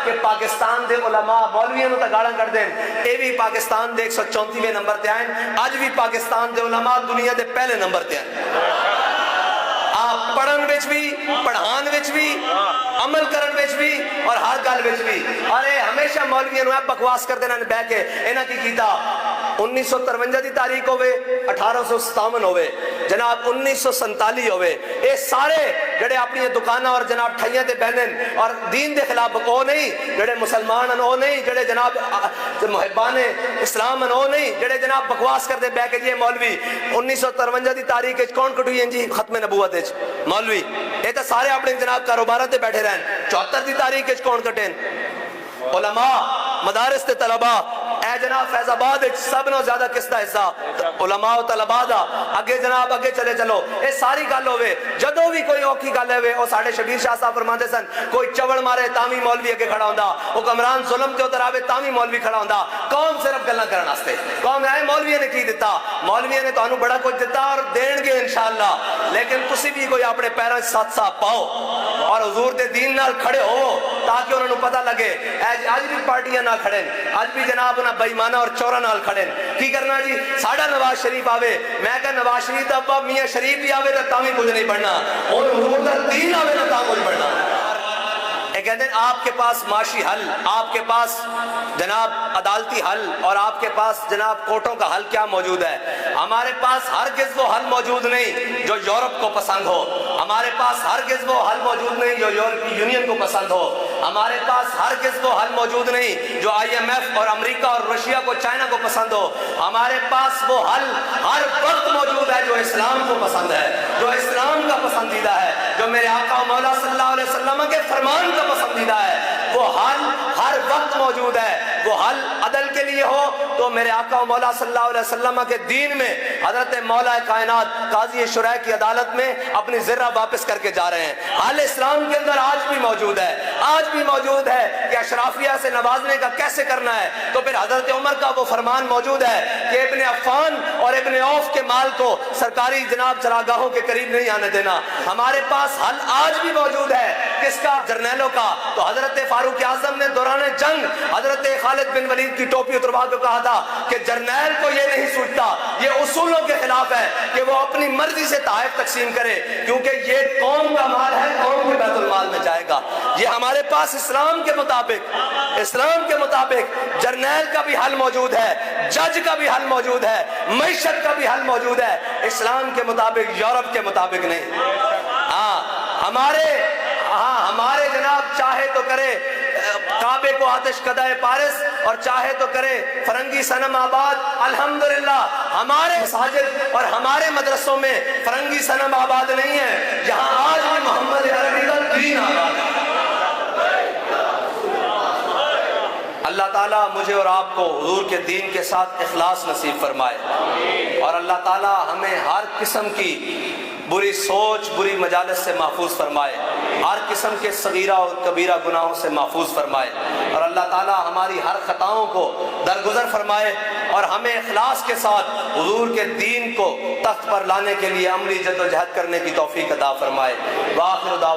کہ پاکستان دے علماء مولویوں تے گالاں کر دین، اے بھی پاکستان دے 134ویں نمبر تے آئیں، اج بھی پاکستان دے علماء دنیا دے پہلے نمبر تے آئیں۔ آپ پڑھن وچ بھی، پڑھان وچ بھی، عمل کرن وچ بھی اور ہر گل وچ بھی۔ ارے ہمیشہ مولویوں نوں بکواس کر دینا بہ کے انہاں کی کیتا 1953 دی تاریخ ہوئے، 1857 ہوئے، جناب 1947 ہوئے، اے سارے جڑے اپنی دکاناں اور جناب ٹھائیاں تے بہنن اور دین دے خلاف او نہیں، جڑے مسلمان ہیں او نہیں، جڑے جناب محبان اسلام ہیں او نہیں، جڑے جناب بکواس کر دے بہ کے جی مولوی 1953 دی تاریخ وچ کون کٹوئی ہیں جی ختم نبوت وچ مولوی، اے تے سارے اپنے جناب کاروباراں تے بیٹھے رہن۔ 74 دی تاریخ وچ کون کٹین؟ علماء، مدارس تے طلباء۔ اے جناب فیض آباد سب نو زیادہ کس دا حصہ علماء و طلباء دا۔ اگے جناب اگے چلے چلو، اے ساری گل ہوئے جدو بھی کوئی اوکھی گل ہوئے او ساڑھے شبیر شاہ صاحب فرماندے سن کوئی چوڑ مارے تاوی مولوی اگے کھڑا ہوندا، حکمران ظلم تے اتر آوے تاوی مولوی کھڑا ہوندا۔ قوم صرف گلاں کرن واسطے، قوم اے مولوی نے کی دیتا، مولوی نے تانوں بڑا کچھ دیتا اور دین گے انشاءاللہ، لیکن تسی بھی کوئی اپنے پیراں ساتھ ساتھ پاؤ اور حضور دے دین نال کھڑے ہو تاکہ انہوں نے پتہ لگے۔ اج بھی پارٹیاں نہ کھڑے، اج بھی جناب انہاں بے ایمانہ اور چوراں نال کھڑے کی کرنا جی؟ ساڈا نواز شریف آوے، میں کہ نواز شریف دا ابا میاں شریف بھی آوے تو بھی کچھ نہیں بڑھنا، اور حضور دا دین آوے تو کچھ بڑھنا۔ اے کہتے ہیں آپ کے پاس معاشی حل، آپ کے پاس جناب عدالتی حل اور آپ کے پاس جناب کوٹوں کا حل کیا موجود ہے؟ ہمارے پاس ہرگز وہ حل موجود نہیں جو یورپ کو پسند ہو، ہمارے پاس ہرگز وہ حل موجود نہیں جو یورپی یونین کو پسند ہو، ہمارے پاس ہرگز وہ حل موجود نہیں جو IMF اور امریکہ اور روشیا کو چائنا کو پسند ہو، ہمارے پاس وہ حل ہر وقت موجود ہے جو اسلام کو پسند ہے، جو اسلام کا پسندیدہ ہے، جو میرے آقا و مولا صلی اللہ علیہ وسلم کے فرمان کا پسندیدہ ہے۔ وہ حل ہر وقت موجود ہے، وہ حل عدل کے لیے ہو تو میرے آقا و مولا صلی اللہ علیہ وسلم کے دین میں حضرت مولا کائنات قاضی شرح کی عدالت میں اپنی ذرہ واپس کر کے جا رہے ہیں۔ حل اسلام کے اندر آج بھی موجود ہے، آج بھی موجود ہے کہ اشرافیہ سے نوازنے کا کیسے کرنا ہے، تو پھر حضرت عمر کا وہ فرمان موجود ہے کہ ابن عفان اور ابن عوف کے مال کو سرکاری جناب چراگاہوں کے قریب نہیں آنے دینا۔ ہمارے پاس حل آج بھی موجود ہے، کس کا؟ جرنیلوں کا۔ تو حضرت فاروق اعظم نے دوران جنگ حضرت خالد بن ولید کی ٹوپی اتروا کے کہا تھا کہ جرنیل کو یہ نہیں سوچتا، یہ اصولوں کے خلاف ہے کہ وہ اپنی مرضی سے تحائف تقسیم کرے، کیونکہ یہ قوم کا مال ہے، قوم کے بیت المال میں جائے گا۔ یہ ہمارے پاس اسلام کے مطابق جرنیل کا بھی حل موجود ہے، جج کا بھی حل موجود ہے، معیشت کا بھی حل موجود ہے، اسلام کے مطابق، یورپ کے مطابق نہیں۔ ہمارے جناب چاہے تو کرے کعبے کو آتش کدائے پارس اور چاہے تو کرے فرنگی صنم آباد، الحمدللہ ہمارے مساجد اور ہمارے مدرسوں میں فرنگی صنم آباد نہیں ہے، جہاں آج بھی محمد عربی کا دین آباد ہے۔ اللہ تعالیٰ مجھے اور آپ کو حضور کے دین کے ساتھ اخلاص نصیب فرمائے، اور اللہ تعالیٰ ہمیں ہر قسم کی بری سوچ، بری مجالس سے محفوظ فرمائے، ہر قسم کے صغیرہ اور کبیرہ گناہوں سے محفوظ فرمائے، اور اللہ تعالیٰ ہماری ہر خطاؤں کو درگزر فرمائے اور ہمیں اخلاص کے ساتھ حضور کے دین کو تخت پر لانے کے لیے عملی جد و جہد کرنے کی توفیق عطا فرمائے۔ وآخر دعوانا